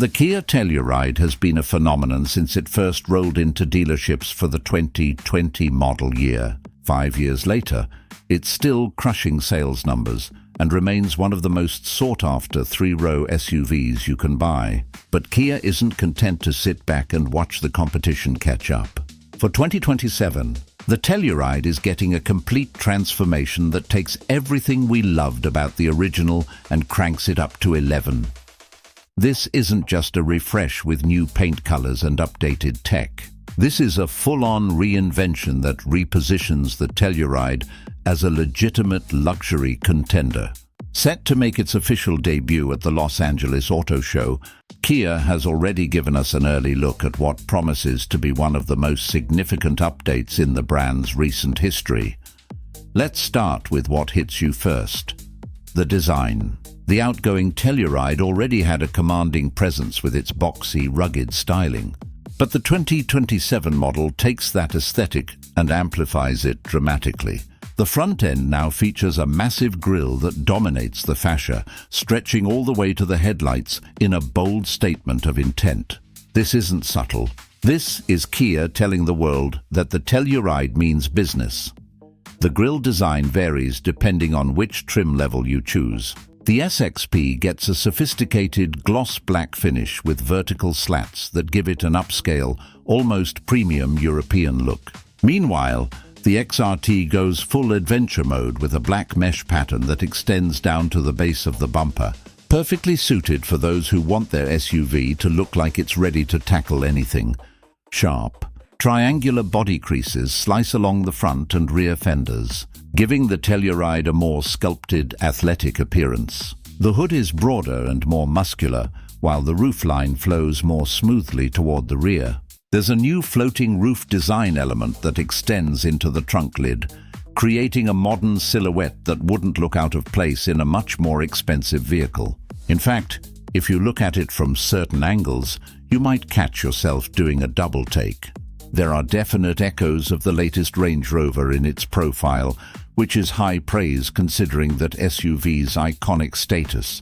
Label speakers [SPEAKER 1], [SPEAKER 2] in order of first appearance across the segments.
[SPEAKER 1] The Kia Telluride has been a phenomenon since it first rolled into dealerships for the 2020 model year. 5 years later, it's still crushing sales numbers and remains one of the most sought-after three-row SUVs you can buy. But Kia isn't content to sit back and watch the competition catch up. For 2027, the Telluride is getting a complete transformation that takes everything we loved about the original and cranks it up to 11. This isn't just a refresh with new paint colors and updated tech. This is a full-on reinvention that repositions the Telluride as a legitimate luxury contender. Set to make its official debut at the Los Angeles Auto Show, Kia has already given us an early look at what promises to be one of the most significant updates in the brand's recent history. Let's start with what hits you first: the design. The outgoing Telluride already had a commanding presence with its boxy, rugged styling. But the 2027 model takes that aesthetic and amplifies it dramatically. The front end now features a massive grille that dominates the fascia, stretching all the way to the headlights in a bold statement of intent. This isn't subtle. This is Kia telling the world that the Telluride means business. The grille design varies depending on which trim level you choose. The SXP gets a sophisticated gloss black finish with vertical slats that give it an upscale, almost premium European look. Meanwhile, the XRT goes full adventure mode with a black mesh pattern that extends down to the base of the bumper, perfectly suited for those who want their SUV to look like it's ready to tackle anything. Sharp, triangular body creases slice along the front and rear fenders, giving the Telluride a more sculpted, athletic appearance. The hood is broader and more muscular, while the roofline flows more smoothly toward the rear. There's a new floating roof design element that extends into the trunk lid, creating a modern silhouette that wouldn't look out of place in a much more expensive vehicle. In fact, if you look at it from certain angles, you might catch yourself doing a double take. There are definite echoes of the latest Range Rover in its profile, which is high praise considering that SUV's iconic status.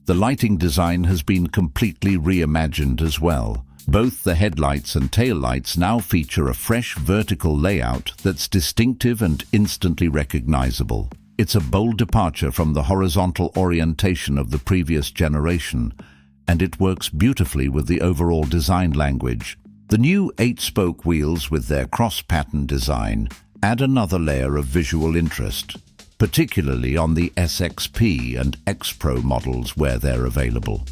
[SPEAKER 1] The lighting design has been completely reimagined as well. Both the headlights and taillights now feature a fresh vertical layout that's distinctive and instantly recognizable. It's a bold departure from the horizontal orientation of the previous generation, and it works beautifully with the overall design language. The new 8-spoke wheels with their cross-pattern design add another layer of visual interest, particularly on the SXP and X Pro models where they're available.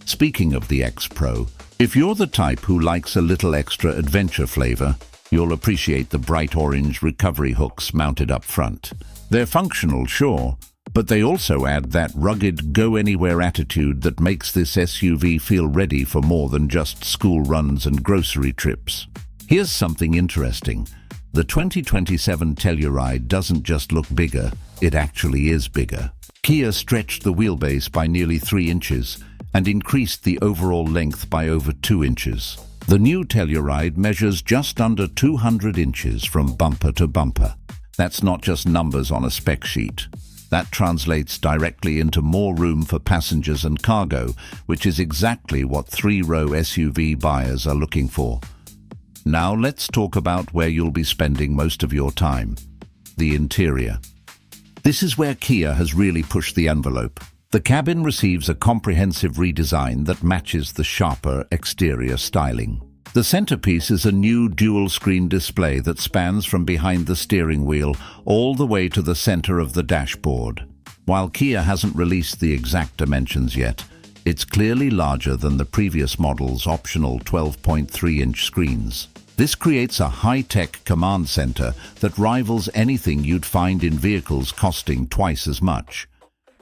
[SPEAKER 1] Speaking of the X Pro, if you're the type who likes a little extra adventure flavor, you'll appreciate the bright orange recovery hooks mounted up front. They're functional, sure, but they also add that rugged, go-anywhere attitude that makes this SUV feel ready for more than just school runs and grocery trips. Here's something interesting. The 2027 Telluride doesn't just look bigger, it actually is bigger. Kia stretched the wheelbase by nearly 3 inches and increased the overall length by over 2 inches. The new Telluride measures just under 200 inches from bumper to bumper. That's not just numbers on a spec sheet. That translates directly into more room for passengers and cargo, which is exactly what three-row SUV buyers are looking for. Now let's talk about where you'll be spending most of your time: the interior. This is where Kia has really pushed the envelope. The cabin receives a comprehensive redesign that matches the sharper exterior styling. The centerpiece is a new dual-screen display that spans from behind the steering wheel all the way to the center of the dashboard. While Kia hasn't released the exact dimensions yet, it's clearly larger than the previous model's optional 12.3-inch screens. This creates a high-tech command center that rivals anything you'd find in vehicles costing twice as much.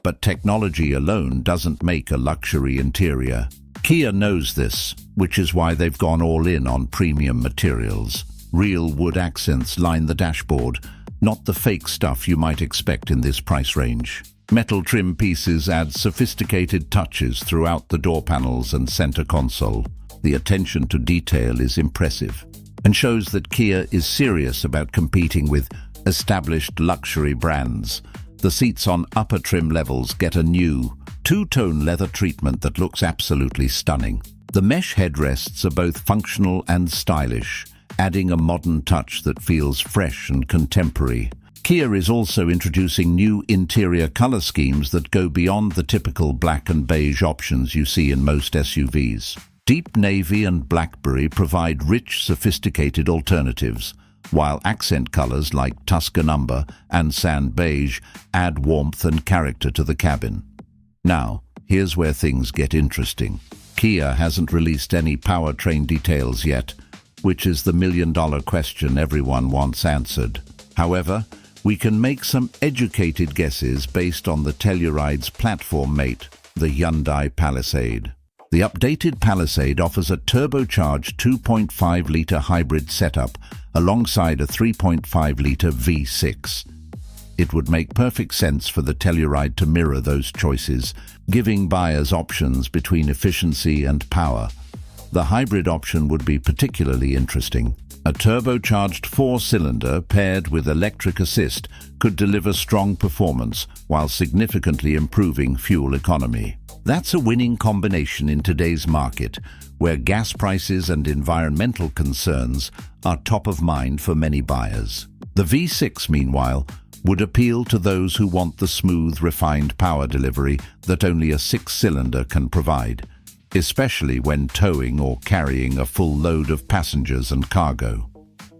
[SPEAKER 1] But technology alone doesn't make a luxury interior. Kia knows this, which is why they've gone all in on premium materials. Real wood accents line the dashboard, not the fake stuff you might expect in this price range. Metal trim pieces add sophisticated touches throughout the door panels and center console. The attention to detail is impressive and shows that Kia is serious about competing with established luxury brands. The seats on upper trim levels get a new two-tone leather treatment that looks absolutely stunning. The mesh headrests are both functional and stylish, adding a modern touch that feels fresh and contemporary. Kia is also introducing new interior color schemes that go beyond the typical black and beige options you see in most SUVs. Deep navy and blackberry provide rich, sophisticated alternatives, while accent colors like Tuscan umber and sand beige add warmth and character to the cabin. Now, here's where things get interesting. Kia hasn't released any powertrain details yet, which is the million-dollar question everyone wants answered. However, we can make some educated guesses based on the Telluride's platform mate, the Hyundai Palisade. The updated Palisade offers a turbocharged 2.5-litre hybrid setup alongside a 3.5-litre V6. It would make perfect sense for the Telluride to mirror those choices, giving buyers options between efficiency and power. The hybrid option would be particularly interesting. A turbocharged four-cylinder paired with electric assist could deliver strong performance while significantly improving fuel economy. That's a winning combination in today's market, where gas prices and environmental concerns are top of mind for many buyers. The V6, meanwhile, would appeal to those who want the smooth, refined power delivery that only a six-cylinder can provide, especially when towing or carrying a full load of passengers and cargo.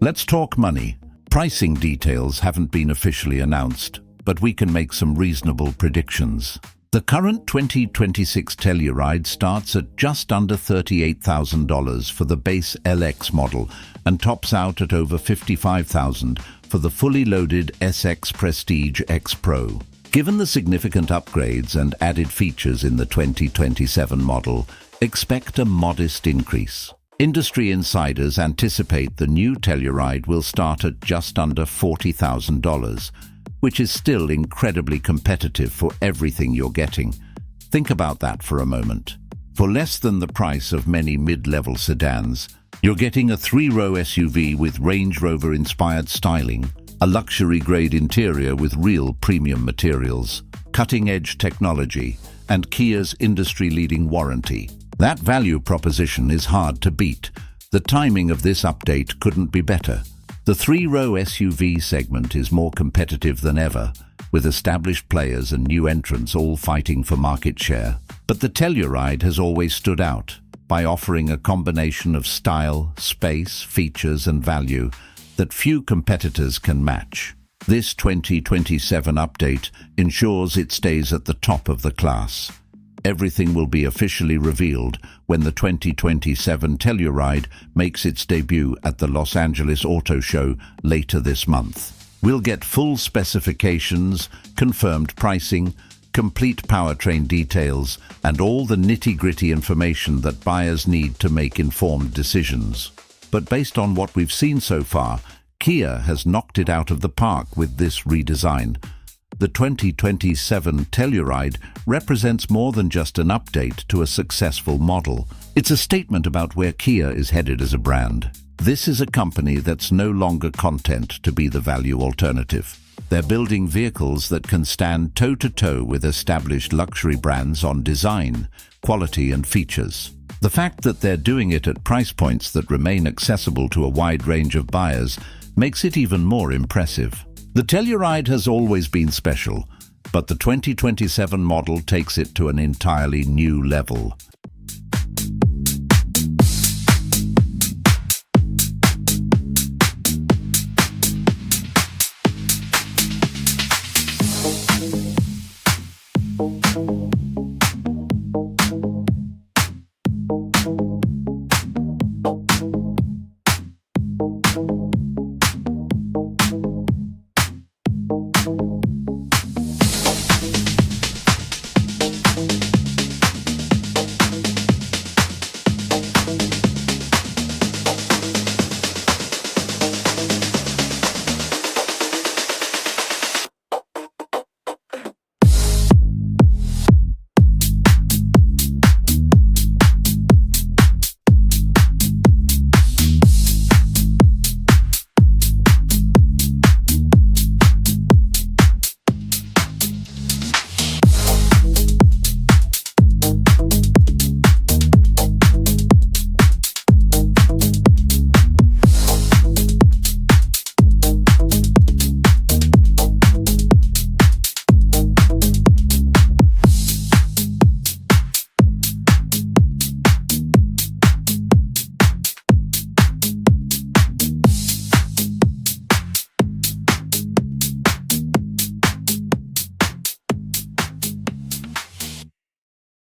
[SPEAKER 1] Let's talk money. Pricing details haven't been officially announced, but we can make some reasonable predictions. The current 2026 Telluride starts at just under $38,000 for the base LX model and tops out at over $55,000 for the fully loaded SX Prestige X Pro. Given the significant upgrades and added features in the 2027 model, expect a modest increase. Industry insiders anticipate the new Telluride will start at just under $40,000, which is still incredibly competitive for everything you're getting. Think about that for a moment. For less than the price of many mid-level sedans, you're getting a three-row SUV with Range Rover-inspired styling, a luxury-grade interior with real premium materials, cutting-edge technology, and Kia's industry-leading warranty. That value proposition is hard to beat. The timing of this update couldn't be better. The three-row SUV segment is more competitive than ever, with established players and new entrants all fighting for market share. But the Telluride has always stood out by offering a combination of style, space, features, and value that few competitors can match. This 2027 update ensures it stays at the top of the class. Everything will be officially revealed when the 2027 Telluride makes its debut at the Los Angeles Auto Show later this month. We'll get full specifications, confirmed pricing, complete powertrain details, and all the nitty-gritty information that buyers need to make informed decisions. But based on what we've seen so far, Kia has knocked it out of the park with this redesign. The 2027 Telluride represents more than just an update to a successful model. It's a statement about where Kia is headed as a brand. This is a company that's no longer content to be the value alternative. They're building vehicles that can stand toe-to-toe with established luxury brands on design, quality, and features. The fact that they're doing it at price points that remain accessible to a wide range of buyers makes it even more impressive. The Telluride has always been special, but the 2027 model takes it to an entirely new level.